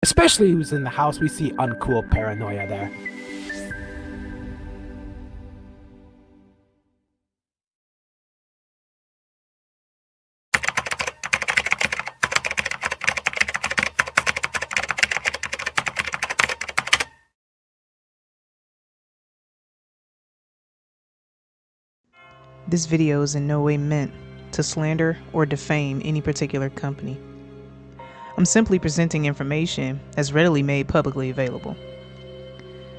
Especially who's in the house, we see uncool paranoia there. This video is in no way meant to slander or defame any particular company. I'm simply presenting information as readily made publicly available.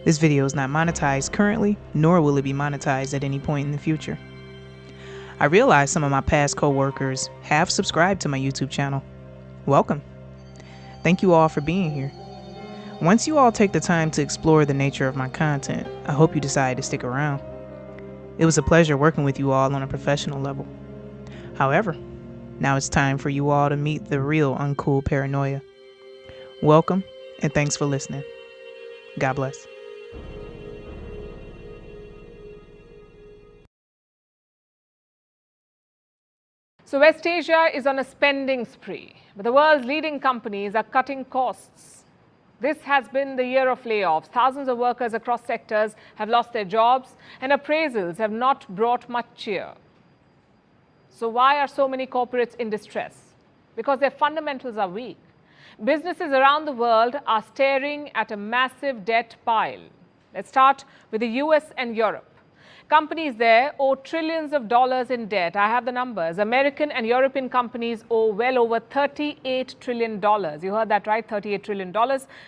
This video is not monetized currently, nor will it be monetized at any point in the future. I realize some of my past co-workers have subscribed to my YouTube channel. Welcome. Thank you all for being here. Once you all take the time to explore the nature of my content, I hope you decide to stick around. It was a pleasure working with you all on a professional level. However, now it's time for you all to meet the real Uncool Paranoia. Welcome, and thanks for listening. God bless. So West Asia is on a spending spree, but the world's leading companies are cutting costs. This has been the year of layoffs. Thousands of workers across sectors have lost their jobs, and appraisals have not brought much cheer. So why are so many corporates in distress? Because their fundamentals are weak. Businesses around the world are staring at a massive debt pile. Let's start with the US and Europe. Companies there owe trillions of dollars in debt. I have the numbers. American and European companies owe well over $38 trillion. You heard that right, $38 trillion.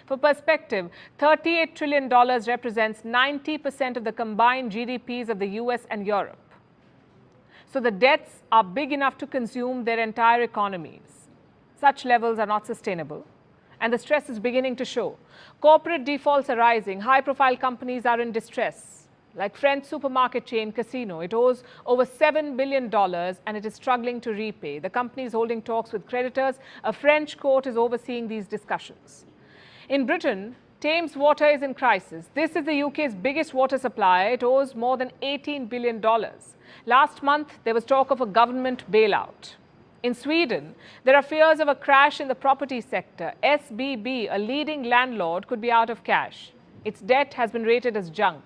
For perspective, $38 trillion represents 90% of the combined GDPs of the US and Europe. So the debts are big enough to consume their entire economies. Such levels are not sustainable, and the stress is beginning to show. Corporate defaults are rising. High-profile companies are in distress. Like French supermarket chain Casino, it owes over $7 billion and it is struggling to repay. The company is holding talks with creditors. A French court is overseeing these discussions. In Britain, Thames Water is in crisis. This is the UK's biggest water supplier. It owes more than $18 billion. Last month, there was talk of a government bailout. In Sweden, there are fears of a crash in the property sector. SBB, a leading landlord, could be out of cash. Its debt has been rated as junk.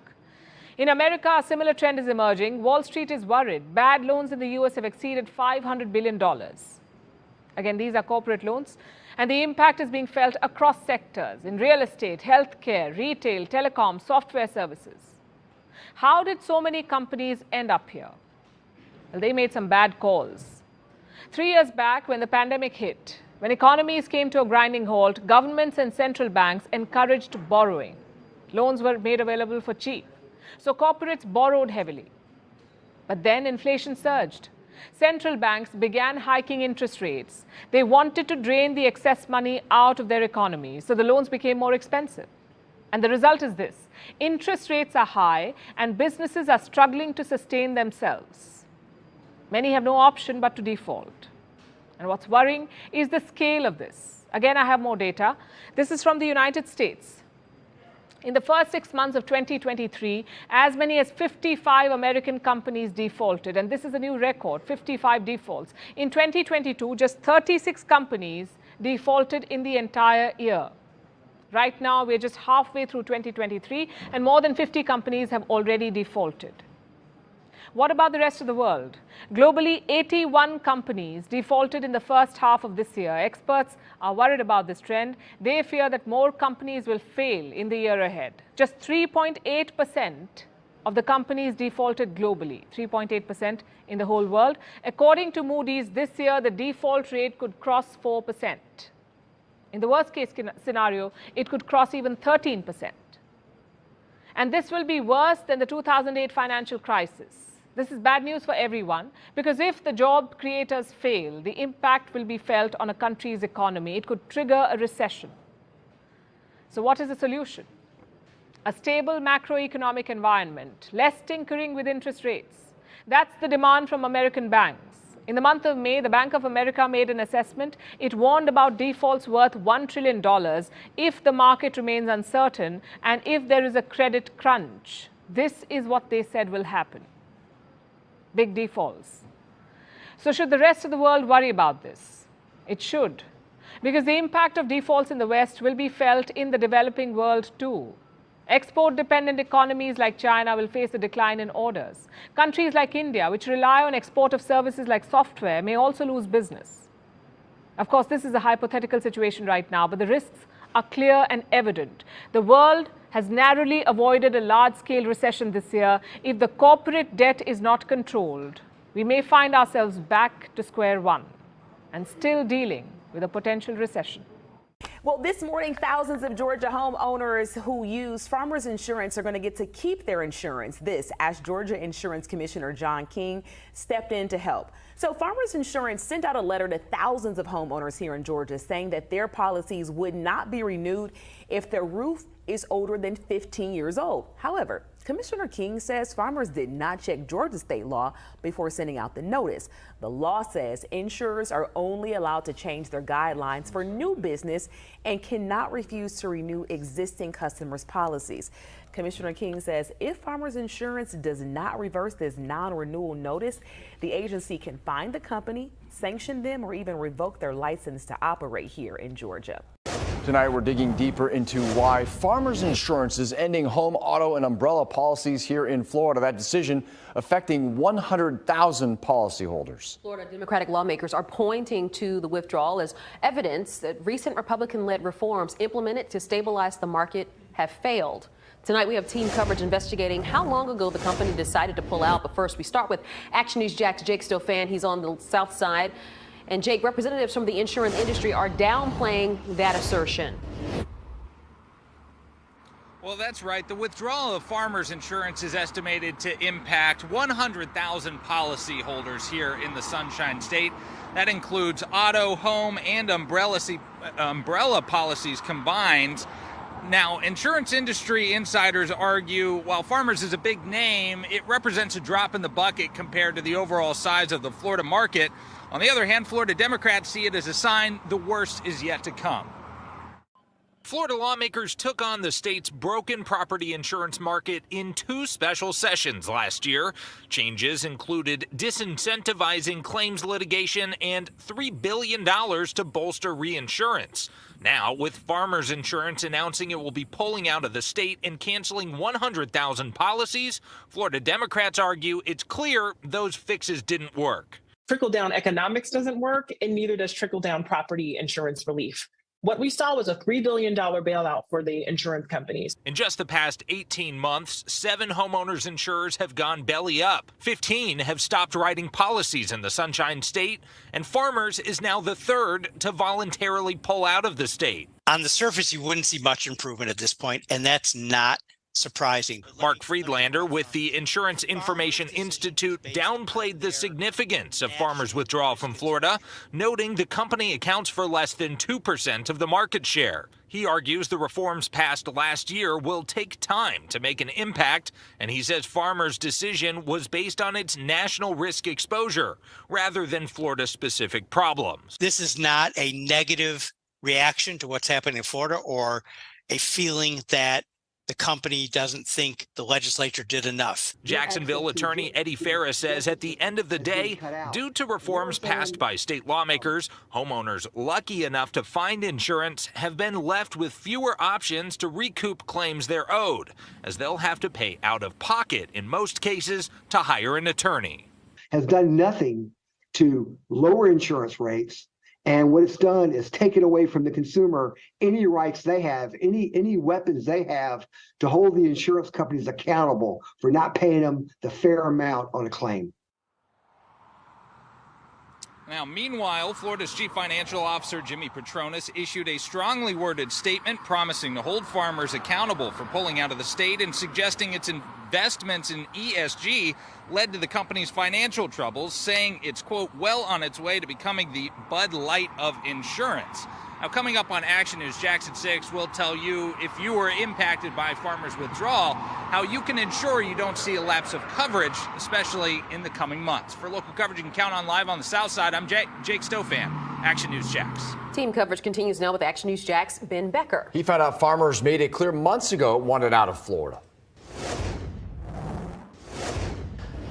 In America, a similar trend is emerging. Wall Street is worried. Bad loans in the US have exceeded $500 billion. Again, these are corporate loans, and the impact is being felt across sectors in real estate, healthcare, retail, telecom, software services. How did so many companies end up here? Well, they made some bad calls. 3 years back, when the pandemic hit, when economies came to a grinding halt, governments and central banks encouraged borrowing. Loans were made available for cheap. So corporates borrowed heavily. But then inflation surged. Central banks began hiking interest rates. They wanted to drain the excess money out of their economy, so the loans became more expensive. And the result is this: interest rates are high and businesses are struggling to sustain themselves. Many have no option but to default. And what's worrying is the scale of this. Again, I have more data. This is from the United States. In the first 6 months of 2023, as many as 55 American companies defaulted, and this is a new record, 55 defaults. In 2022, just 36 companies defaulted in the entire year. Right now, we're just halfway through 2023, and more than 50 companies have already defaulted. What about the rest of the world? Globally, 81 companies defaulted in the first half of this year. Experts are worried about this trend. They fear that more companies will fail in the year ahead. Just 3.8% of the companies defaulted globally, 3.8% in the whole world. According to Moody's, this year the default rate could cross 4%. In the worst case scenario, it could cross even 13%. And this will be worse than the 2008 financial crisis. This is bad news for everyone, because if the job creators fail, the impact will be felt on a country's economy. It could trigger a recession. So what is the solution? A stable macroeconomic environment, less tinkering with interest rates. That's the demand from American banks. In the month of May, the Bank of America made an assessment. It warned about defaults worth $1 trillion if the market remains uncertain and if there is a credit crunch. This is what they said will happen. Big defaults. So should the rest of the world worry about this? It should. because the impact of defaults in the West will be felt in the developing world too. Export-dependent economies like China will face a decline in orders. Countries like India, which rely on export of services like software, may also lose business. Of course, this is a hypothetical situation right now, but the risks are clear and evident. The world has narrowly avoided a large-scale recession this year. If the corporate debt is not controlled, we may find ourselves back to square one and still dealing with a potential recession. Well, this morning, thousands of Georgia homeowners who use Farmers Insurance are going to get to keep their insurance. This, as Georgia Insurance Commissioner John King stepped in to help. So Farmers Insurance sent out a letter to thousands of homeowners here in Georgia saying that their policies would not be renewed if their roof is older than 15 years old. However, Commissioner King says farmers did not check Georgia state law before sending out the notice. The law says insurers are only allowed to change their guidelines for new business and cannot refuse to renew existing customers' policies. Commissioner King says if Farmers Insurance does not reverse this non-renewal notice, the agency can fine the company, sanction them, or even revoke their license to operate here in Georgia. Tonight, we're digging deeper into why Farmers Insurance is ending home, auto, and umbrella policies here in Florida. That decision affecting 100,000 policyholders. Florida Democratic lawmakers are pointing to the withdrawal as evidence that recent Republican-led reforms implemented to stabilize the market have failed. Tonight, we have team coverage investigating how long ago the company decided to pull out. But first, we start with Action News Jack's Jake Stofan. He's on the south side. And Jake, representatives from the insurance industry are downplaying that assertion. Well, that's right. The withdrawal of Farmers Insurance is estimated to impact 100,000 policyholders here in the Sunshine State. That includes auto, home, and umbrella policies combined. Now, insurance industry insiders argue while Farmers is a big name, it represents a drop in the bucket compared to the overall size of the Florida market. On the other hand, Florida Democrats see it as a sign the worst is yet to come. Florida lawmakers took on the state's broken property insurance market in 2 special sessions last year. Changes included disincentivizing claims litigation and $3 billion to bolster reinsurance. Now, with Farmers Insurance announcing it will be pulling out of the state and canceling 100,000 policies, Florida Democrats argue it's clear those fixes didn't work. Trickle-down economics doesn't work, and neither does trickle-down property insurance relief. What we saw was a $3 billion bailout for the insurance companies. In just the past 18 months, 7 homeowners insurers have gone belly up. 15 have stopped writing policies in the Sunshine State, and Farmers is now the 3rd to voluntarily pull out of the state. On the surface, you wouldn't see much improvement at this point, and that's not surprising. Mark Friedlander with the Insurance Information Institute downplayed the significance of Farmers' withdrawal from Florida, noting the company accounts for less than 2% of the market share. He argues the reforms passed last year will take time to make an impact, and he says Farmers' decision was based on its national risk exposure rather than Florida-specific problems. This is not a negative reaction to what's happening in Florida or a feeling that the company doesn't think the legislature did enough. Jacksonville attorney Eddie Ferris says at the end of the day, due to reforms passed by state lawmakers, homeowners lucky enough to find insurance have been left with fewer options to recoup claims they're owed, as they'll have to pay out of pocket in most cases to hire an attorney. Has done nothing to lower insurance rates. And what it's done is taken away from the consumer any rights they have, any weapons they have to hold the insurance companies accountable for not paying them the fair amount on a claim. Now, meanwhile, Florida's Chief Financial Officer Jimmy Petronis issued a strongly worded statement promising to hold farmers accountable for pulling out of the state and suggesting its investments in ESG led to the company's financial troubles, saying it's, quote, well on its way to becoming the Bud Light of insurance. Now, coming up on Action News Jackson 6, we'll tell you if you were impacted by Farmers' withdrawal, how you can ensure you don't see a lapse of coverage, especially in the coming months. For local coverage you can count on live on the South Side, I'm Jake Stofan, Action News Jacks. Team coverage continues now with Action News Jack's Ben Becker. He found out farmers made it clear months ago it wanted out of Florida.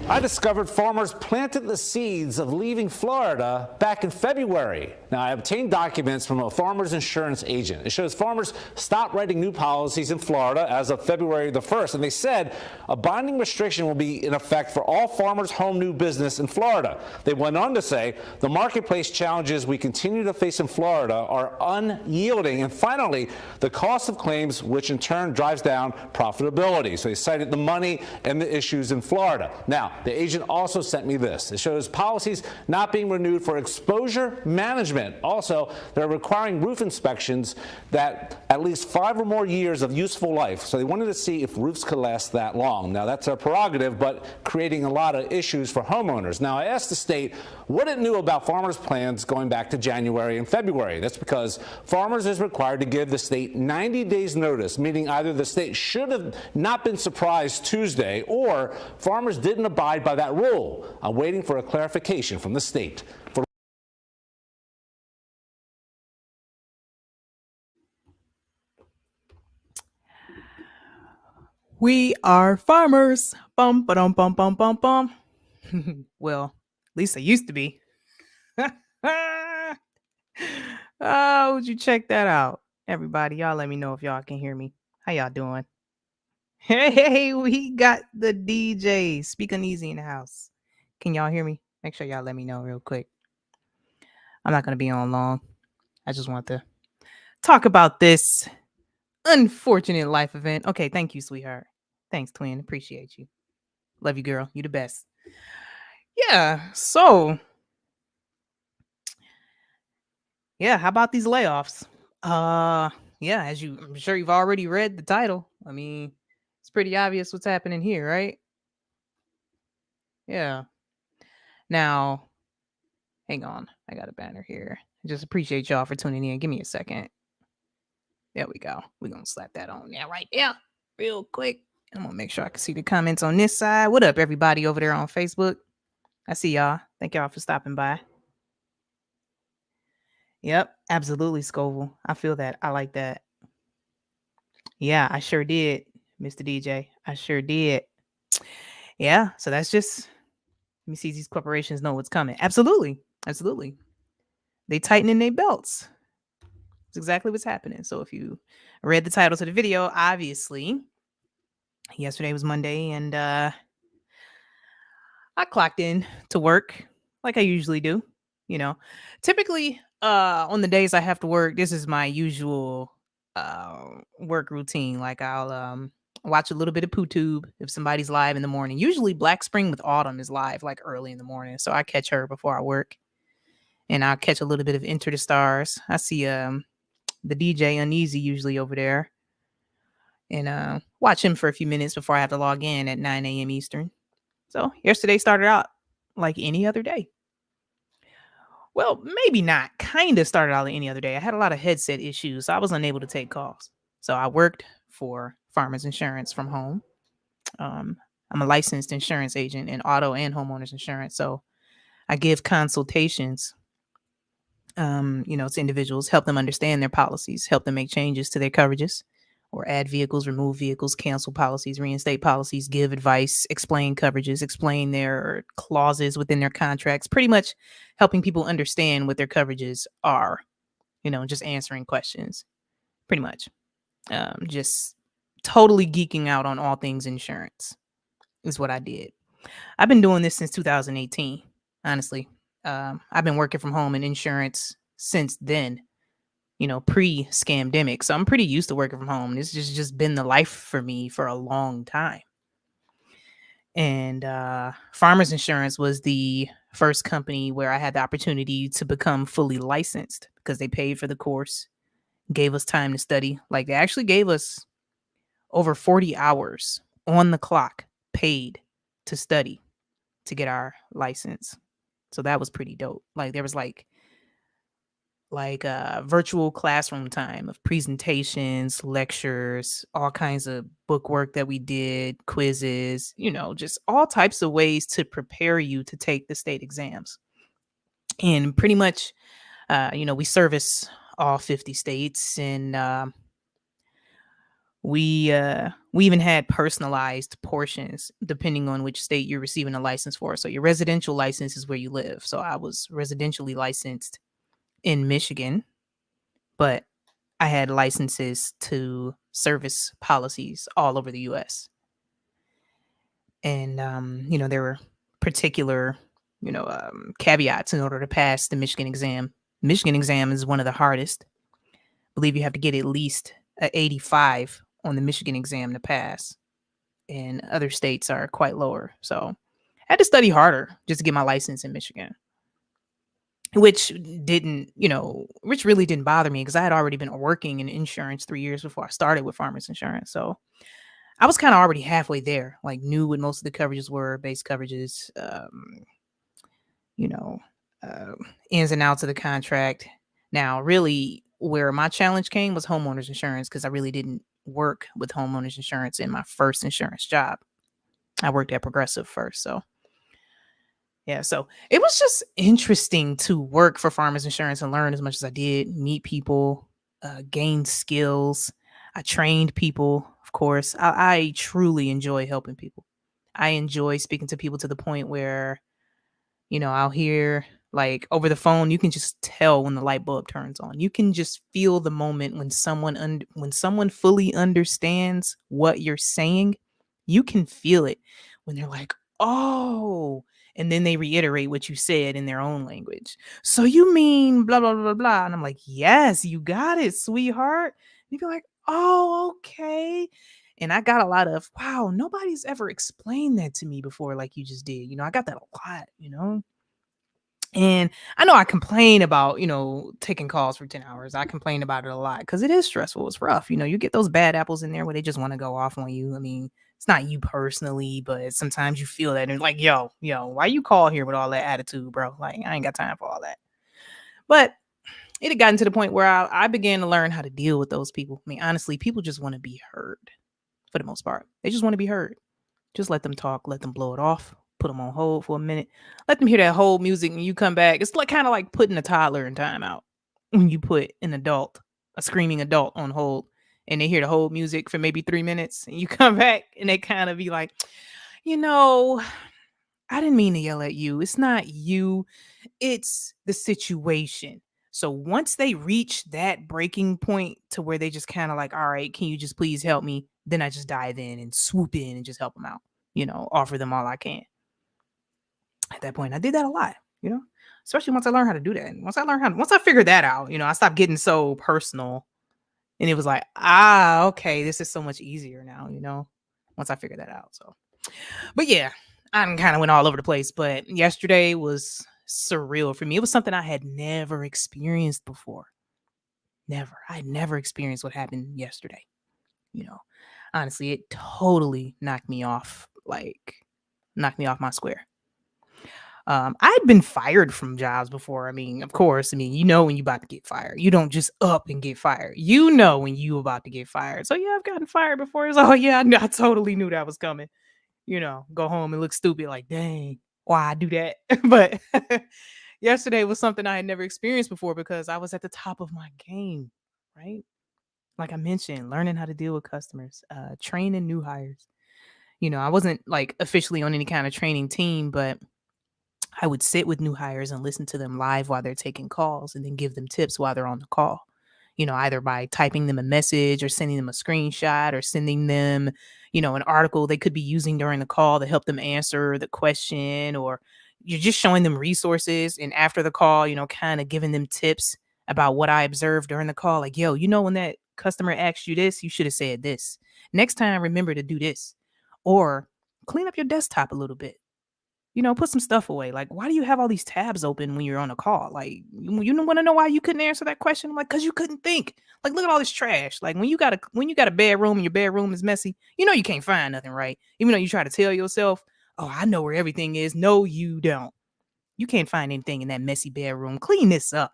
I discovered farmers planted the seeds of leaving Florida back in February. Now, I obtained documents from a farmer's insurance agent. It shows farmers stopped writing new policies in Florida as of February the 1st, and they said a binding restriction will be in effect for all farmers' home new business in Florida. They went on to say the marketplace challenges we continue to face in Florida are unyielding, and finally, the cost of claims, which in turn drives down profitability. So they cited the money and the issues in Florida. Now, the agent also sent me this. It shows policies not being renewed for exposure management. Also, they're requiring roof inspections that at least 5 or more years of useful life. So they wanted to see if roofs could last that long. Now, that's their prerogative, but creating a lot of issues for homeowners. Now, I asked the state what it knew about farmers' plans going back to January and February. That's because farmers is required to give the state 90 days notice, meaning either the state should have not been surprised Tuesday or farmers didn't abide by that rule. I'm waiting for a clarification from the state. We are farmers. Bum, ba-dum, bum, bum, bum, bum. Well, at least I used to be. Oh, would you check that out? Everybody, y'all let me know if y'all can hear me. How y'all doing? Hey, we got the DJ Speaking Easy in the house. Can y'all hear me? Make sure y'all let me know real quick. I'm not going to be on long. I just want to talk about this unfortunate life event. Okay, thank you, sweetheart. Thanks, twin. Appreciate you. Love you, girl. You the best. Yeah, so yeah, how about these layoffs? Yeah, I'm sure you've already read the title. I mean, it's pretty obvious what's happening here, right? Yeah. Now, hang on. I got a banner here. I just appreciate y'all for tuning in. Give me a second. There we go. We're going to slap that on there right there real quick. I'm going to make sure I can see the comments on this side. What up, everybody over there on Facebook? I see y'all. Thank y'all for stopping by. Yep, absolutely, Scoville. I feel that. I like that. Yeah, I sure did, Mr. DJ. I sure did. Yeah, so that's just, let me see, these corporations know what's coming. Absolutely. Absolutely. They tightening their belts. That's exactly what's happening. So if you read the title to the video, obviously, yesterday was Monday, and I clocked in to work like I usually do. You know, typically on the days I have to work, this is my usual work routine. Like I'll watch a little bit of PooTube if somebody's live in the morning. Usually Black Spring with Autumn is live like early in the morning, so I catch her before I work, and I'll catch a little bit of Enter the Stars. I see the DJ Uneasy usually over there, and watch him for a few minutes before I have to log in at 9 a.m. Eastern. So yesterday started out like any other day. Well, maybe not. Kind of started out like any other day. I had a lot of headset issues, so I was unable to take calls. So I worked for Farmers Insurance from home. I'm a licensed insurance agent in auto and homeowners insurance. So I give consultations, to individuals, help them understand their policies, help them make changes to their coverages, or add vehicles, remove vehicles, cancel policies, reinstate policies, give advice, explain coverages, explain their clauses within their contracts, pretty much helping people understand what their coverages are, just answering questions, pretty much. Just totally geeking out on all things insurance is what I did. I've been doing this since 2018, honestly. I've been working from home in insurance since then. Pre-scamdemic. So I'm pretty used to working from home. This has just been the life for me for a long time. And Farmers Insurance was the first company where I had the opportunity to become fully licensed because they paid for the course, gave us time to study. Like they actually gave us over 40 hours on the clock paid to study to get our license. So that was pretty dope. Like there was like virtual classroom time of presentations, lectures, all kinds of book work that we did, quizzes, just all types of ways to prepare you to take the state exams. And pretty much, we service all 50 states, and We even had personalized portions depending on which state you're receiving a license for. So your residential license is where you live. So I was residentially licensed in Michigan, but I had licenses to service policies all over the US. And there were particular, caveats in order to pass the Michigan exam. Michigan exam is one of the hardest. I believe you have to get at least a 85 on the Michigan exam to pass, and other states are quite lower. So I had to study harder just to get my license in Michigan, which which really didn't bother me because I had already been working in insurance 3 years before I started with Farmers Insurance. So I was kind of already halfway there, like knew what most of the coverages were, base coverages, you know, uh, ins and outs of the contract. Now, really, where my challenge came was homeowners insurance because I really didn't work with homeowners insurance in my first insurance job. I worked at Progressive first. So, yeah, so it was just interesting to work for Farmers Insurance and learn as much as I did, meet people, gain skills. I trained people, of course. I truly enjoy helping people. I enjoy speaking to people to the point where I'll hear like over the phone, you can just tell when the light bulb turns on. You can just feel the moment when someone fully understands what you're saying. You can feel it when they're like, "Oh," and then they reiterate what you said in their own language. "So you mean blah blah blah blah," and I'm like, "Yes, you got it, sweetheart." And you'd be like, "Oh, okay." And I got a lot of, "Wow, nobody's ever explained that to me before like you just did." I got that a lot. And I know I complain about, taking calls for 10 hours. I complain about it a lot because it is stressful. It's rough. You get those bad apples in there where they just want to go off on you. I mean, it's not you personally, but sometimes you feel that and like, yo, why you call here with all that attitude, bro? Like, I ain't got time for all that. But it had gotten to the point where I began to learn how to deal with those people. I mean, honestly, people just want to be heard for the most part. They just want to be heard. Just let them talk, let them blow it off, put them on hold for a minute, let them hear that whole music and you come back. It's like kind of like putting a toddler in timeout when you put a screaming adult on hold and they hear the whole music for maybe 3 minutes and you come back and they kind of be like, you know, I didn't mean to yell at you. It's not you, it's the situation. So once they reach that breaking point to where they just kind of like, all right, can you just please help me? Then I just dive in and swoop in and just help them out, offer them all I can. At that point, I did that a lot, especially once I learned how to do that. And once I figured that out, I stopped getting so personal and it was like, okay, this is so much easier now, once I figured that out. So, but yeah, I kind of went all over the place, but yesterday was surreal for me. It was something I had never experienced before. Never. I had never experienced what happened yesterday. Honestly, it totally knocked me off my square. I'd been fired from jobs before. I mean, of course, when you about to get fired. You don't just up and get fired. When you about to get fired. So yeah, I've gotten fired before. It's yeah, I totally knew that was coming. Go home and look stupid like, dang, why I do that? But yesterday was something I had never experienced before because I was at the top of my game, right? Like I mentioned, learning how to deal with customers, training new hires. I wasn't like officially on any kind of training team, but I would sit with new hires and listen to them live while they're taking calls and then give them tips while they're on the call. Either by typing them a message or sending them a screenshot or sending them, an article they could be using during the call to help them answer the question, or you're just showing them resources. And after the call, kind of giving them tips about what I observed during the call. Like, yo, when that customer asked you this, you should have said this. Next time, remember to do this. Or clean up your desktop a little bit. Put some stuff away. Like, why do you have all these tabs open when you're on a call? Like, you don't want to know why you couldn't answer that question? I'm like, because you couldn't think. Like, look at all this trash. Like, when you got a bedroom and your bedroom is messy, you can't find nothing, right? Even though you try to tell yourself, oh, I know where everything is. No, you don't. You can't find anything in that messy bedroom. Clean this up.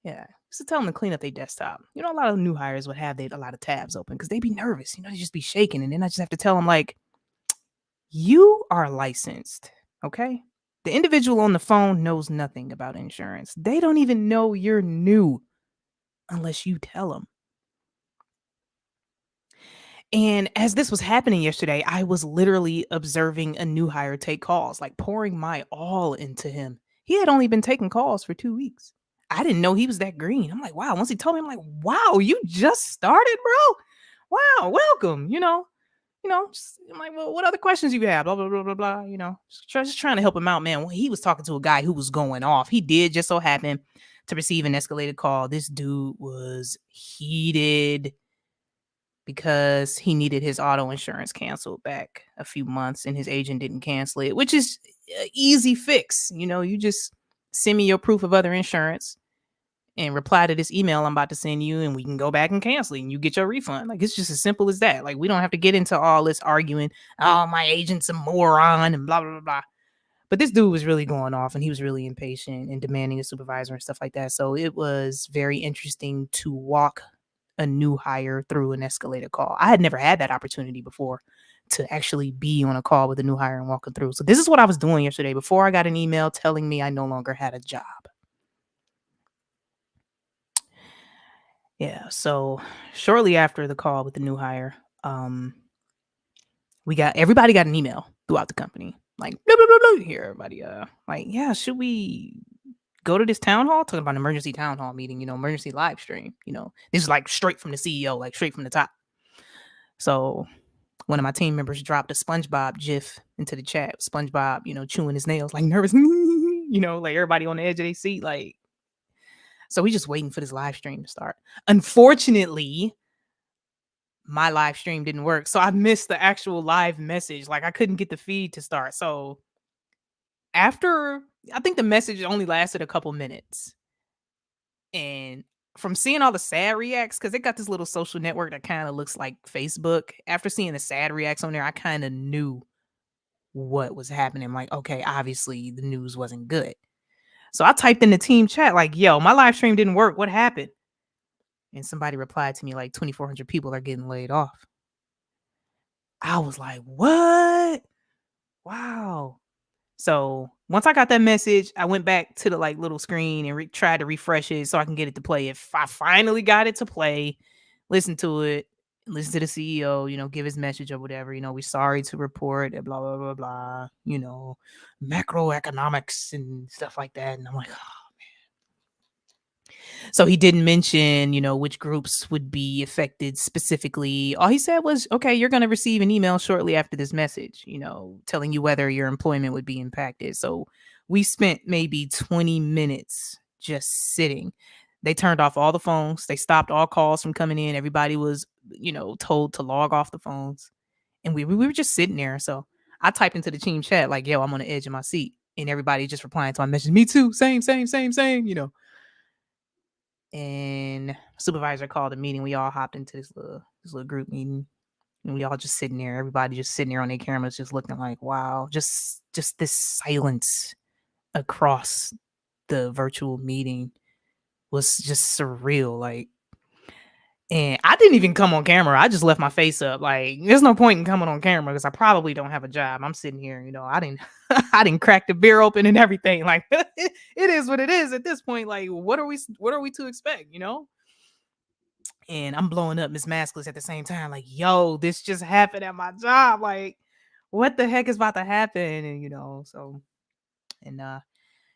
Yeah. So tell them to clean up their desktop. A lot of new hires would have a lot of tabs open because they be nervous. They just be shaking. And then I just have to tell them, like, you are licensed. Okay. The individual on the phone knows nothing about insurance. They don't even know you're new unless you tell them. And as this was happening yesterday, I was literally observing a new hire take calls, like pouring my all into him. He had only been taking calls for 2 weeks. I didn't know he was that green. I'm like, wow. Once he told me, I'm like, wow, you just started, bro. Wow, welcome. I'm like, well, what other questions you have? Blah, blah, blah, blah, blah. Just trying to help him out, man. Well, he was talking to a guy who was going off. He did just so happen to receive an escalated call. This dude was heated because he needed his auto insurance canceled back a few months and his agent didn't cancel it, which is an easy fix. You just send me your proof of other insurance and reply to this email I'm about to send you, and we can go back and cancel it and you get your refund. Like, it's just as simple as that. Like, we don't have to get into all this arguing, oh, my agent's a moron and blah, blah, blah, blah. But this dude was really going off and he was really impatient and demanding a supervisor and stuff like that. So it was very interesting to walk a new hire through an escalated call. I had never had that opportunity before to actually be on a call with a new hire and walk them through. So this is what I was doing yesterday before I got an email telling me I no longer had a job. Yeah, so shortly after the call with the new hire, everybody got an email throughout the company. Like, blah, blah, blah, blah. Here, everybody, like, yeah, should we go to this town hall? Talking about an emergency town hall meeting, emergency live stream. This is like straight from the CEO, like straight from the top. So one of my team members dropped a SpongeBob GIF into the chat. SpongeBob, chewing his nails, like nervous, like everybody on the edge of their seat, like. So we just waiting for this live stream to start. Unfortunately, my live stream didn't work. So I missed the actual live message. Like, I couldn't get the feed to start. So after, I think the message only lasted a couple minutes. And from seeing all the sad reacts, because they got this little social network that kind of looks like Facebook. After seeing the sad reacts on there, I kind of knew what was happening. Like, okay, obviously the news wasn't good. So I typed in the team chat, like, yo, my live stream didn't work. What happened? And somebody replied to me, like, 2,400 people are getting laid off. I was like, what? Wow. So once I got that message, I went back to the little screen and tried to refresh it so I can get it to play. If I finally got it to play, listen to it, listen to the CEO, give his message or whatever. We're sorry to report, blah, blah, blah, blah, macroeconomics and stuff like that. And I'm like, oh, man. So he didn't mention, which groups would be affected specifically. All he said was, okay, you're going to receive an email shortly after this message, telling you whether your employment would be impacted. So we spent maybe 20 minutes just sitting. They turned off all the phones. They stopped all calls from coming in. Everybody was, told to log off the phones. And we were just sitting there. So I typed into the team chat, like, yo, I'm on the edge of my seat. And everybody just replying to my message, me too, same. And supervisor called a meeting. We all hopped into this little group meeting. And we all just sitting there. Everybody just sitting there on their cameras, just looking like, wow, just this silence across the virtual meeting was just surreal. Like, and I didn't even come on camera. I just left my face up. Like, there's no point in coming on camera because I probably don't have a job. I'm sitting here, I didn't crack the beer open and everything. Like, it is what it is at this point. Like, what are we to expect, And I'm blowing up Miss Maskless at the same time. Like, yo, this just happened at my job. Like, what the heck is about to happen? And,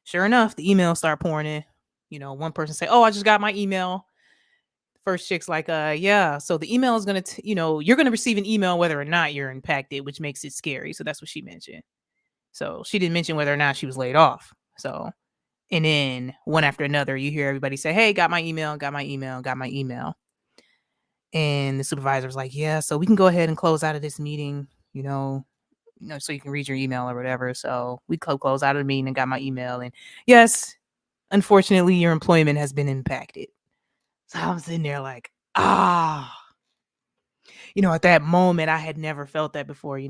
sure enough, the emails start pouring in. One person say, oh, I just got my email. First chick's like, yeah, so the email is going to, you're going to receive an email whether or not you're impacted, which makes it scary. So that's what she mentioned. So she didn't mention whether or not she was laid off. So, and then one after another, you hear everybody say, hey, got my email. And the supervisor was like, yeah, so we can go ahead and close out of this meeting, so you can read your email or whatever. So we close out of the meeting and got my email. And yes, unfortunately, your employment has been impacted. So I'm sitting there like, at that moment, I had never felt that before,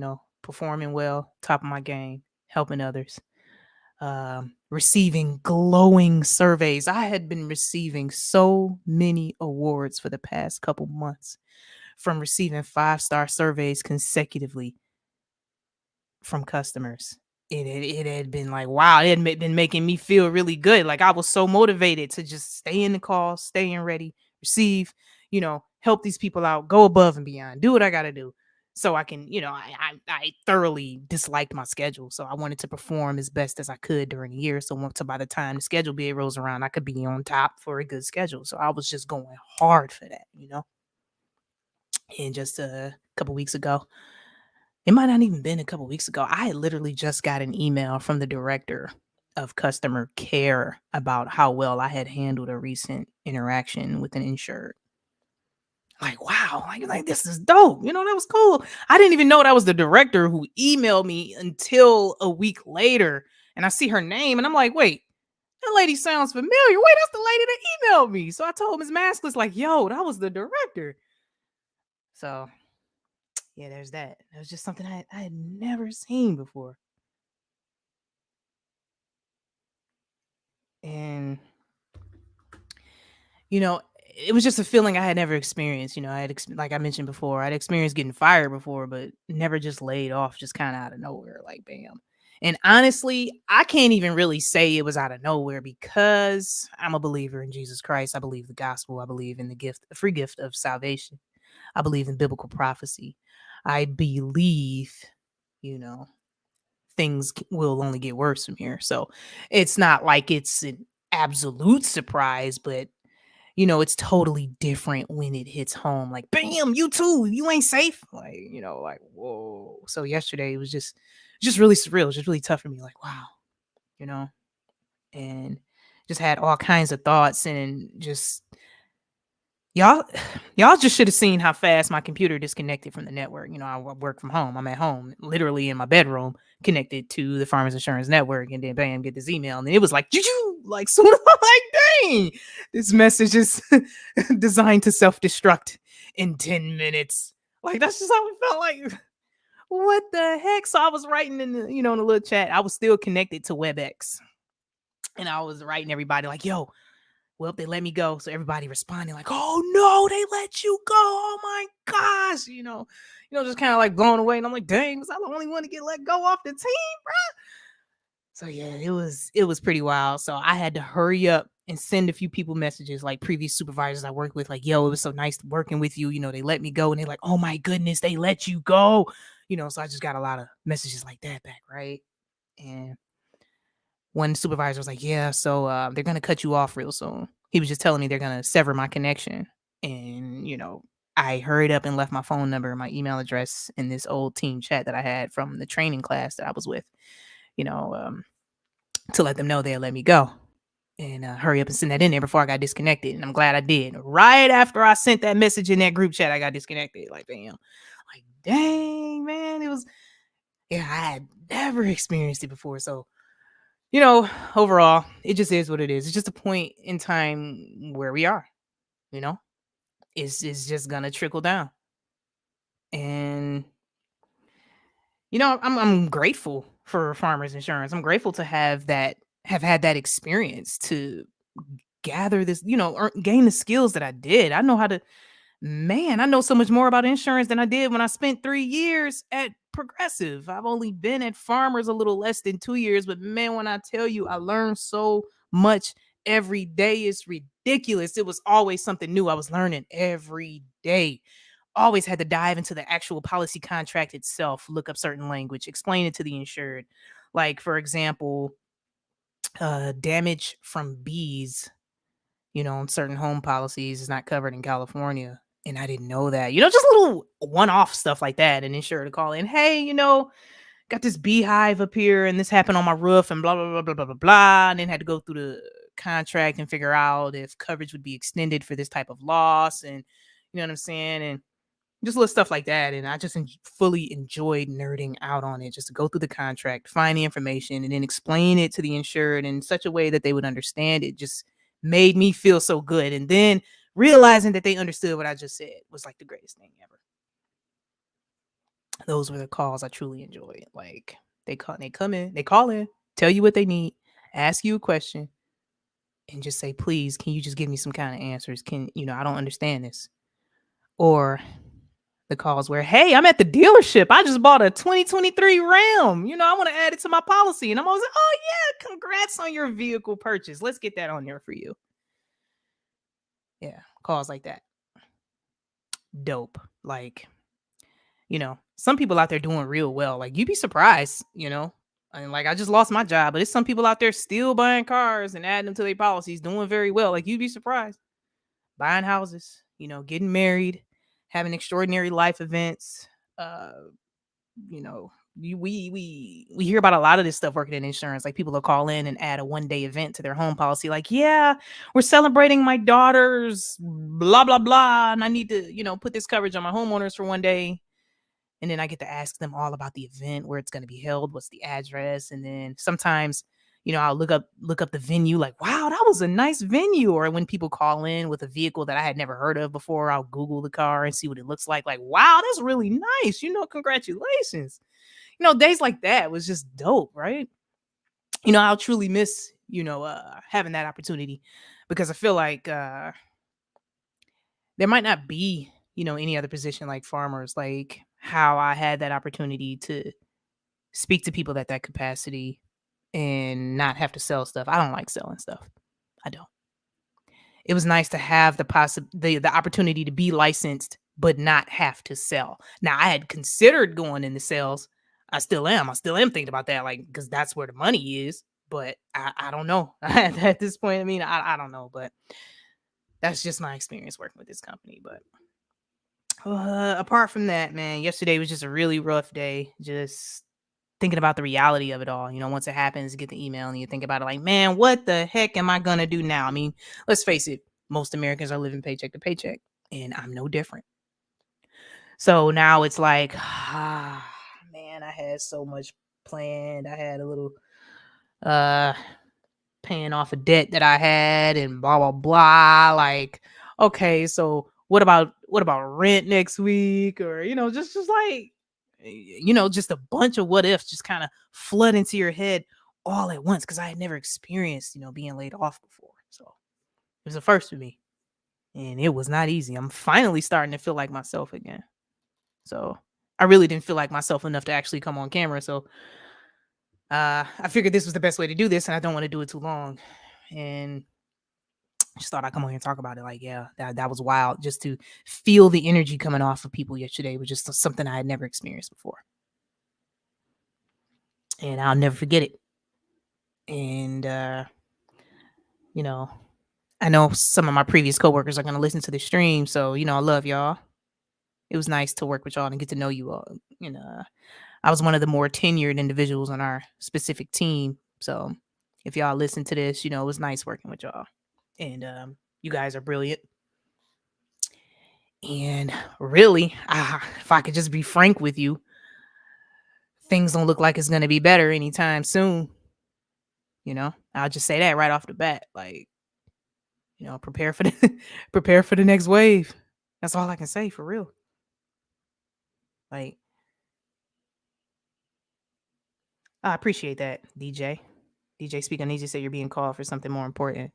performing well, top of my game, helping others, receiving glowing surveys. I had been receiving so many awards for the past couple months from receiving 5-star surveys consecutively from customers. It had been like, wow, it had been making me feel really good. Like, I was so motivated to just stay in the call, staying ready, receive, help these people out, go above and beyond, do what I got to do. So I can, I thoroughly disliked my schedule. So I wanted to perform as best as I could during the year. So by the time the schedule bid rolls around, I could be on top for a good schedule. So I was just going hard for that, And just a couple weeks ago, it might not even been a couple weeks ago, I had literally just got an email from the director of customer care about how well I had handled a recent interaction with an insured. Like, wow, like this is dope. That was cool. I didn't even know that was the director who emailed me until a week later. And I see her name and I'm like, wait, that lady sounds familiar. Wait, that's the lady that emailed me. So I told Ms. Maskless, like, yo, that was the director. So yeah, there's that. It was just something I had never seen before. And it was just a feeling I had never experienced. Like I mentioned before, I'd experienced getting fired before, but never just laid off, just kind of out of nowhere, like bam. And honestly, I can't even really say it was out of nowhere because I'm a believer in Jesus Christ. I believe the gospel. I believe in the free gift of salvation. I believe in biblical prophecy. I believe, things will only get worse from here. So it's not like it's an absolute surprise, but it's totally different when it hits home. Like, bam, you too, you ain't safe. Like, like, whoa. So yesterday it was just really surreal. It was just really tough for me. Like, wow, and just had all kinds of thoughts and just y'all just should have seen how fast my computer disconnected from the network. I work from home. I'm at home, literally in my bedroom, connected to the Farmers Insurance Network, and then bam, get this email, and then it was like, like soon. I'm like, dang, this message is designed to self-destruct in 10 minutes. Like that's just how it felt like. What the heck? So I was writing in the, in the little chat. I was still connected to WebEx, and I was writing everybody like, yo. Well, they let me go. So everybody responding like, oh no, they let you go. Oh my gosh. Just kind of like blown away. And I'm like, dang, was I the only one to get let go off the team, bro? So yeah, it was pretty wild. So I had to hurry up and send a few people messages, like previous supervisors I worked with, like, yo, it was so nice working with you. They let me go. And they're like, oh my goodness, they let you go. So I just got a lot of messages like that back, right? And one supervisor was like, yeah, so they're going to cut you off real soon. He was just telling me they're going to sever my connection. And, I hurried up and left my phone number and my email address in this old team chat that I had from the training class that I was with, to let them know they'll let me go. And hurry up and send that in there before I got disconnected. And I'm glad I did. Right after I sent that message in that group chat, I got disconnected. Like, damn. Like, dang, man. I had never experienced it before. So, overall, it just is what it is. It's just a point in time where we are, it's just gonna trickle down. And, I'm grateful for Farmers Insurance. I'm grateful to have had that experience to gather this, gain the skills that I did. I know so much more about insurance than I did when I spent 3 years at Progressive. I've only been at Farmers a little less than 2 years, but man, when I tell you I learned so much every day, it's ridiculous. It was always something new I was learning every day. Always had to dive into the actual policy contract itself, look up certain language, explain it to the insured. Like, for example, damage from bees, on certain home policies is not covered in California. And I didn't know that, just little one-off stuff like that. And insurer to call in, hey, got this beehive up here and this happened on my roof and blah, blah, blah, blah, blah, blah, blah. And then had to go through the contract and figure out if coverage would be extended for this type of loss. And you know what I'm saying? And just little stuff like that. And I just fully enjoyed nerding out on it, just to go through the contract, find the information, and then explain it to the insured in such a way that they would understand it. Just made me feel so good. And then realizing that they understood what I just said was like the greatest thing ever. Those were the calls I truly enjoyed. Like they call in, tell you what they need, ask you a question, and just say, please, can you just give me some kind of answers? I don't understand this. Or the calls where, hey, I'm at the dealership. I just bought a 2023 Ram. I want to add it to my policy. And I'm always like, oh yeah, congrats on your vehicle purchase. Let's get that on there for you. Yeah, calls like that. dope. Like, some people out there doing real well. Like, you'd be surprised, And like, I just lost my job, but it's some people out there still buying cars and adding them to their policies, doing very well. Like, you'd be surprised. Buying houses, getting married, having extraordinary life events. Uh, we hear about a lot of this stuff working in insurance. Like, people will call in and add a 1-day event to their home policy. Like, yeah, we're celebrating my daughter's blah blah blah, and I need to put this coverage on my homeowners for 1 day. And then I get to ask them all about the event, where it's going to be held, what's the address, and then sometimes I'll look up the venue. Like, wow, that was a nice venue. Or when people call in with a vehicle that I had never heard of before, I'll Google the car and see what it looks like. Like, wow, that's really nice. Congratulations. Days like that was just dope, right? I'll truly miss having that opportunity, because I feel like there might not be any other position like farmers, like how I had that opportunity to speak to people at that capacity and not have to sell stuff. I don't like selling stuff. I don't. It was nice to have the opportunity to be licensed but not have to sell. Now, I had considered going into sales. I still am thinking about that, like, because that's where the money is. But I don't know. At this point, I mean, I don't know, but that's just my experience working with this company. But apart from that, man, yesterday was just a really rough day. Just thinking about the reality of it all. Once it happens, you get the email and you think about it like, man, what the heck am I going to do now? I mean, let's face it, most Americans are living paycheck to paycheck, and I'm no different. So now it's like, man, I had so much planned. I had a little paying off a debt that I had and blah blah blah. Like, okay, so what about rent next week? Or just like, just a bunch of what ifs just kind of flood into your head all at once, because I had never experienced being laid off before. So it was a first for me, and it was not easy. I'm finally starting to feel like myself again. So I really didn't feel like myself enough to actually come on camera. So I figured this was the best way to do this, and I don't want to do it too long. And just thought I'd come on here and talk about it. Like, yeah, that was wild. Just to feel the energy coming off of people yesterday was just something I had never experienced before. And I'll never forget it. And, I know some of my previous coworkers are going to listen to the stream. So, I love y'all. It was nice to work with y'all and get to know you all. I was one of the more tenured individuals on our specific team. So if y'all listen to this, it was nice working with y'all. And you guys are brilliant. And really, if I could just be frank with you, things don't look like it's going to be better anytime soon. I'll just say that right off the bat. Like, prepare for the next wave. That's all I can say, for real. Like, I appreciate that, DJ. DJ Speak Uneasy said you're being called for something more important.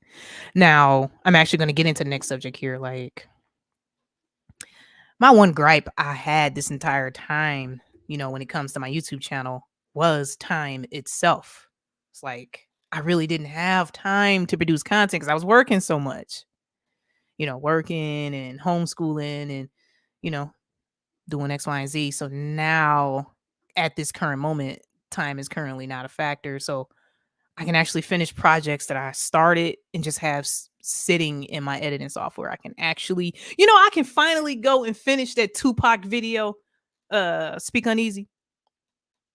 Now, I'm actually going to get into the next subject here. Like, my one gripe I had this entire time, when it comes to my YouTube channel, was time itself. It's like, I really didn't have time to produce content because I was working so much. Working and homeschooling and, doing X, Y, and Z. So now, at this current moment, time is currently not a factor. So I can actually finish projects that I started and just have sitting in my editing software. I can actually, I can finally go and finish that Tupac video, Speak Uneasy.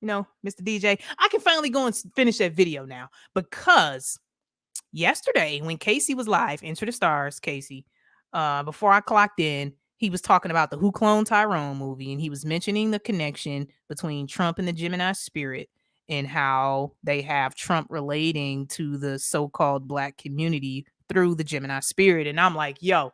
Mr. DJ, I can finally go and finish that video now, because yesterday when Casey was live, Enter the Stars, Casey, before I clocked in, he was talking about the Who Cloned Tyrone movie, and he was mentioning the connection between Trump and the Gemini spirit, and how they have Trump relating to the so-called Black community through the Gemini spirit. And I'm like, yo,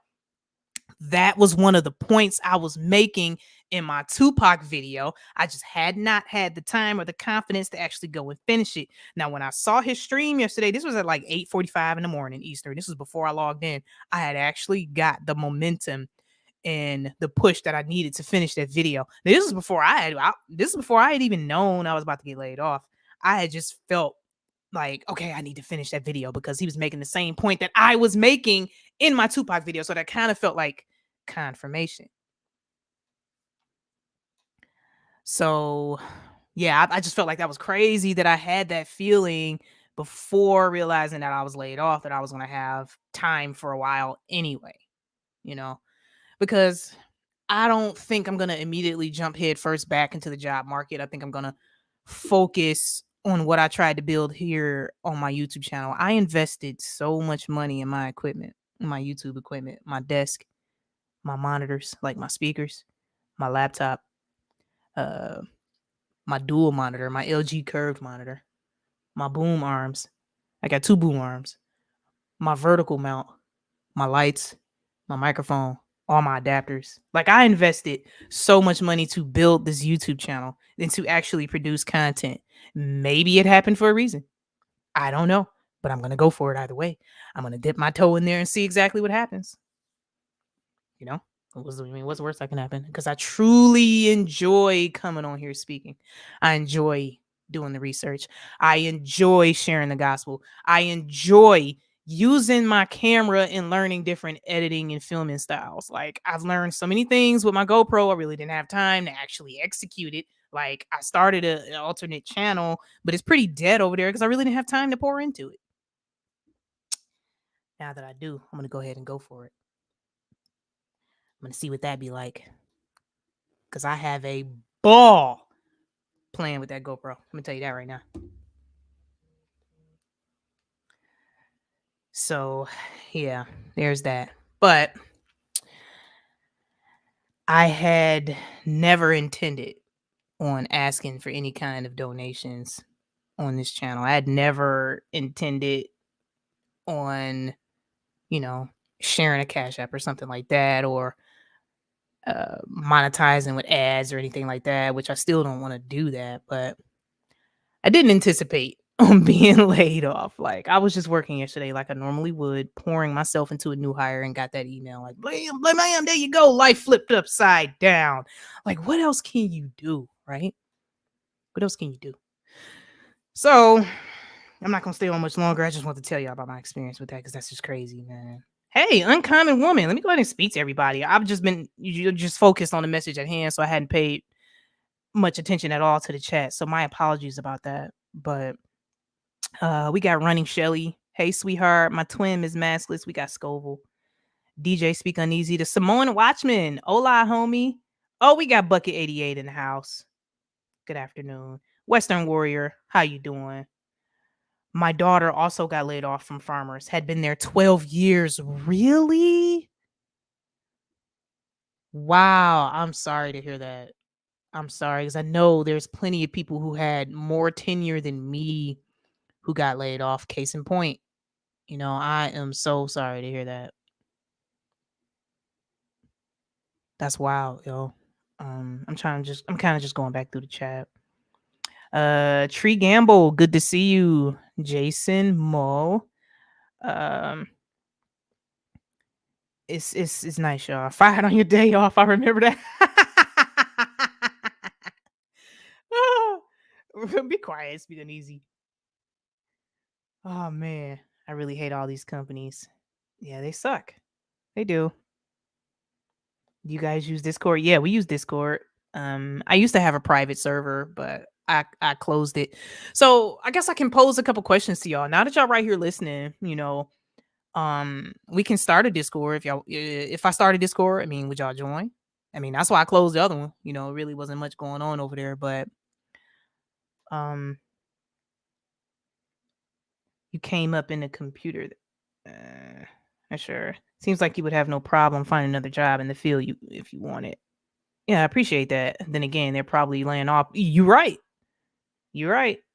that was one of the points I was making in my Tupac video. I just had not had the time or the confidence to actually go and finish it. Now, when I saw his stream yesterday, this was at like 8:45 in the morning Eastern. This was before I logged in. I had actually got the momentum and the push that I needed to finish that video. Now, this is before I had even known I was about to get laid off. I had just felt like, okay, I need to finish that video, because he was making the same point that I was making in my Tupac video. So that kind of felt like confirmation. So, yeah, I just felt like that was crazy that I had that feeling before realizing that I was laid off, that I was going to have time for a while anyway, you know, because I don't think I'm going to immediately jump head first back into the job market. I think I'm going to focus on what I tried to build here on my YouTube channel. I invested so much money in my equipment, my YouTube equipment, my desk, my monitors, like my speakers, my laptop, uh, my dual monitor, my LG curved monitor, my boom arms. I got 2 boom arms, my vertical mount, my lights, my microphone, all my adapters. Like, I invested so much money to build this YouTube channel and to actually produce content. Maybe it happened for a reason. I don't know, but I'm going to go for it either way. I'm going to dip my toe in there and see exactly what happens. You know, what's the worst that can happen? Because I truly enjoy coming on here speaking. I enjoy doing the research. I enjoy sharing the gospel. I enjoy using my camera and learning different editing and filming styles. Like, I've learned so many things with my GoPro. I really didn't have time to actually execute it. Like, I started an alternate channel, but it's pretty dead over there because I really didn't have time to pour into it. Now that I do, I'm going to go ahead and go for it. I'm going to see what that'd be like. Because I have a ball playing with that GoPro. I'm going to tell you that right now. So, yeah, there's that. But I had never intended on asking for any kind of donations on this channel. I had never intended on, sharing a Cash App or something like that, or monetizing with ads or anything like that, which I still don't want to do that. But I didn't anticipate on being laid off. Like, I was just working yesterday like I normally would, pouring myself into a new hire, and got that email like, blam, blam, blam, there you go. Life flipped upside down. Like, what else can you do, right? What else can you do? So I'm not going to stay on much longer. I just want to tell you about my experience with that, because that's just crazy, man. Hey, Uncommon Woman, let me go ahead and speak to everybody. I've just been just focused on the message at hand, so I hadn't paid much attention at all to the chat. So my apologies about that. But we got Running Shelly. Hey, sweetheart. My twin is maskless. We got Scoville. DJ Speak Uneasy. The Samoan Watchman. Hola, homie. Oh, we got Bucket 88 in the house. Good afternoon. Western Warrior. How you doing? My daughter also got laid off from Farmers. Had been there 12 years. Really? Wow. I'm sorry to hear that. I'm sorry, because I know there's plenty of people who had more tenure than me who got laid off. Case in point, I am so sorry to hear that. That's wild, yo. I'm kind of just going back through the chat. Tree Gamble, good to see you. Jason Mo. It's nice, y'all. Fired on your day off. I remember that. Be quiet, Speak Uneasy. Oh man, I really hate all these companies. Yeah, they suck. They do. You guys use Discord? Yeah, we use Discord. I used to have a private server, but I closed it. So I guess I can pose a couple questions to y'all. Now that y'all right here listening, we can start a Discord. If I start a Discord, would y'all join? That's why I closed the other one. It really wasn't much going on over there, but you came up in the computer. Not sure. Seems like you would have no problem finding another job in the field if you want it. Yeah, I appreciate that. Then again, they're probably laying off. You're right.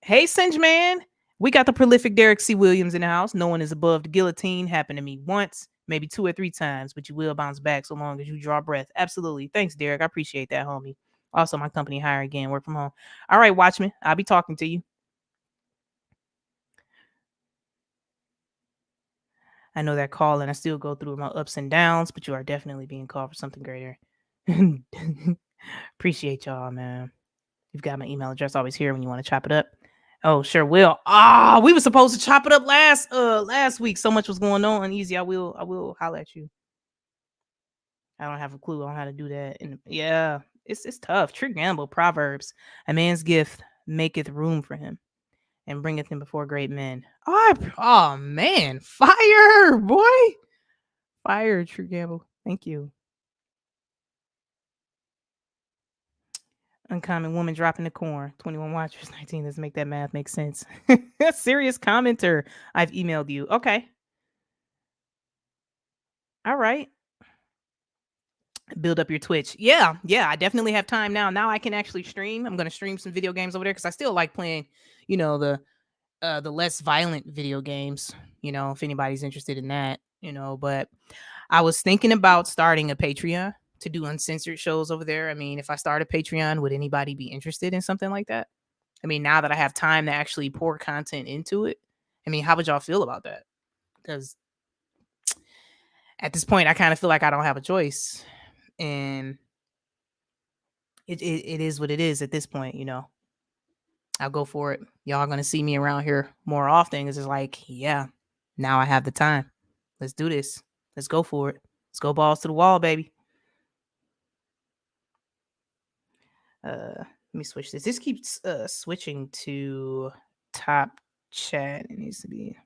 Hey, Singe Man. We got the prolific Derek C. Williams in the house. No one is above the guillotine. Happened to me once, maybe 2 or 3 times, but you will bounce back so long as you draw breath. Absolutely. Thanks, Derek. I appreciate that, homie. Also, my company hire again, work from home. All right, Watchman. I'll be talking to you. I know that call, and I still go through my ups and downs, but you are definitely being called for something greater. Appreciate y'all, man. You've got my email address always here when you want to chop it up. Oh, sure will. We were supposed to chop it up last week. So much was going on. Easy. I will holler at you. I don't have a clue on how to do that. And yeah, it's tough. True Gamble, Proverbs. A man's gift maketh room for him and bringeth him before great men. Oh man, fire, boy. Fire, True Gamble. Thank you. Uncommon woman dropping the corn. 21 watchers, 19. Let's make that math make sense. Serious commenter. I've emailed you. Okay. All right. Build up your Twitch. Yeah, I definitely have time now. Now I can actually stream. I'm gonna stream some video games over there because I still like playing, the less violent video games, if anybody's interested in that, but I was thinking about starting a Patreon to do uncensored shows over there. I mean, if I start a Patreon, would anybody be interested in something like that? I mean, now that I have time to actually pour content into it, I mean, how would y'all feel about that? Because at this point, I kind of feel like I don't have a choice. And it is what it is at this point, I'll go for it. Y'all are going to see me around here more often. It's just like, yeah, now I have the time. Let's do this. Let's go for it. Let's go balls to the wall, baby. Let me switch this. This keeps switching to top chat. It needs to be.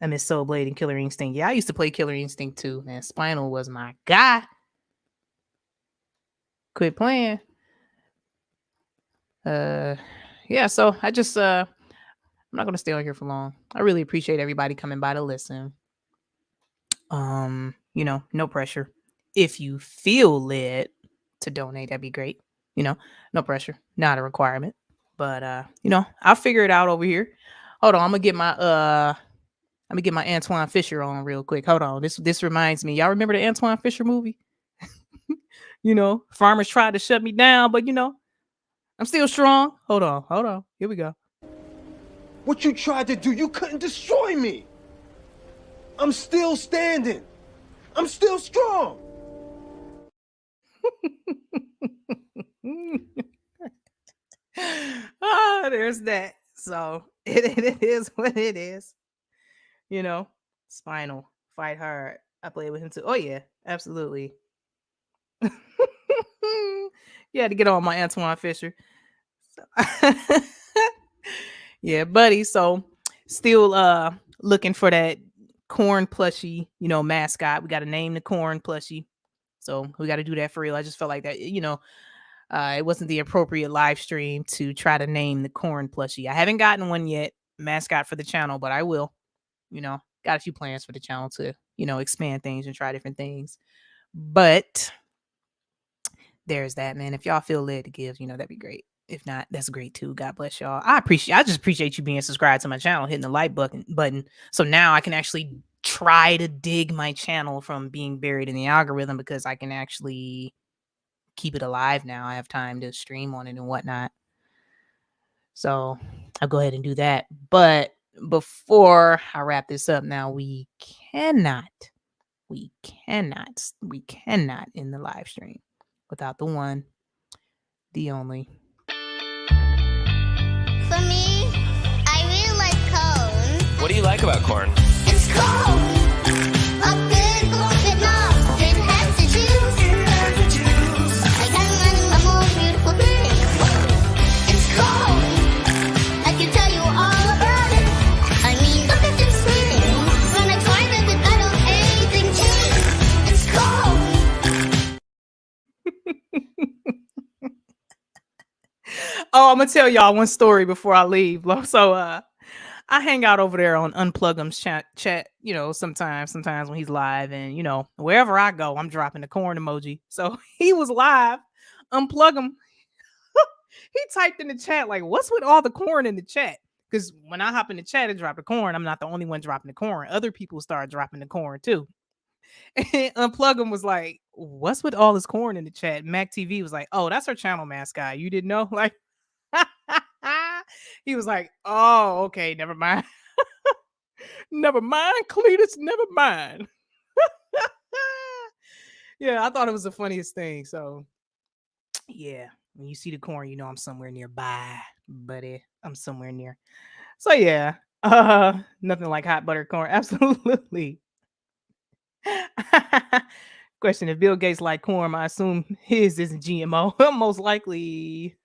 I miss Soul Blade and Killer Instinct. Yeah, I used to play Killer Instinct too, man. Spinal was my guy. Quit playing. Yeah, so I just I'm not gonna stay on here for long. I really appreciate everybody coming by to listen. No pressure. If you feel led to donate, that'd be great. No pressure, not a requirement. But I'll figure it out over here. Hold on, I'm gonna get my Antoine Fisher on real quick. Hold on. This reminds me. Y'all remember the Antoine Fisher movie? Farmers tried to shut me down, but I'm still strong. Hold on. Here we go. What you tried to do, you couldn't destroy me. I'm still standing. I'm still strong. There's that. So it is what it is. Spinal, fight hard. I played with him too. Oh yeah, absolutely. You had to get on my Antoine Fisher. So yeah, buddy. So still looking for that corn plushie, mascot. We got to name the corn plushie. So we got to do that for real. I just felt like that, it wasn't the appropriate live stream to try to name the corn plushie. I haven't gotten one yet, mascot for the channel, but I will. Got a few plans for the channel to, expand things and try different things. But there's that, man. If y'all feel led to give, that'd be great. If not, that's great too. God bless y'all. I just appreciate you being subscribed to my channel, hitting the like button. So now I can actually try to dig my channel from being buried in the algorithm because I can actually keep it alive now. I have time to stream on it and whatnot. So I'll go ahead and do that. But before I wrap this up now, we cannot end the live stream without the one, the only. For me, I really like corn. What do you like about corn? It's corn. A good corn enough. It has the juice. I can run a more beautiful thing. It's corn. I can tell you all about it. I mean, look at this thing. When I try it, I don't anything change. It's corn. Oh, I'm gonna tell y'all one story before I leave. So I hang out over there on Unplugum's chat, sometimes when he's live, and wherever I go, I'm dropping the corn emoji. So he was live, Unplug him. He typed in the chat like, "What's with all the corn in the chat?" Because when I hop in the chat and drop the corn, I'm not the only one dropping the corn. Other people start dropping the corn too. And Unplug him was like, "What's with all this corn in the chat?" Mac TV was like, "Oh, that's our channel mascot. You didn't know?" Like, he was like, "Oh, okay, never mind." Never mind, Cletus, never mind. Yeah, I thought it was the funniest thing. So yeah, when you see the corn, I'm somewhere nearby, buddy. I'm somewhere near. So yeah, nothing like hot butter corn. Absolutely. Question: if Bill Gates like corn, I assume his isn't GMO. Most likely.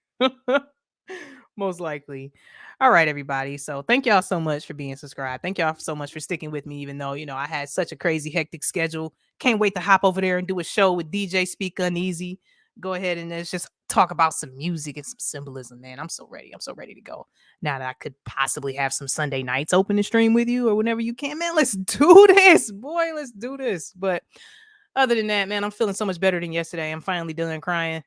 Most likely. All right, everybody. So thank y'all so much for being subscribed. Thank y'all so much for sticking with me, even though, I had such a crazy, hectic schedule. Can't wait to hop over there and do a show with DJ Speak Uneasy. Go ahead and let's just talk about some music and some symbolism, man. I'm so ready. I'm so ready to go. Now that I could possibly have some Sunday nights open to stream with you or whenever you can, man. Let's do this, boy. Let's do this. But other than that, man, I'm feeling so much better than yesterday. I'm finally done crying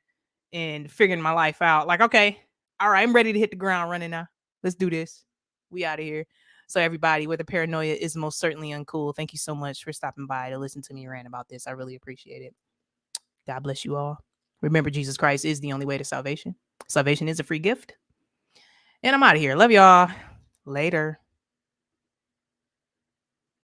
and figuring my life out. Like, okay, all right, I'm ready to hit the ground running now. Let's do this. We out of here. So everybody, where the paranoia is most certainly uncool, thank you so much for stopping by to listen to me rant about this. I really appreciate it. God bless you all. Remember, Jesus Christ is the only way to salvation. Salvation is a free gift. And I'm out of here. Love y'all. Later.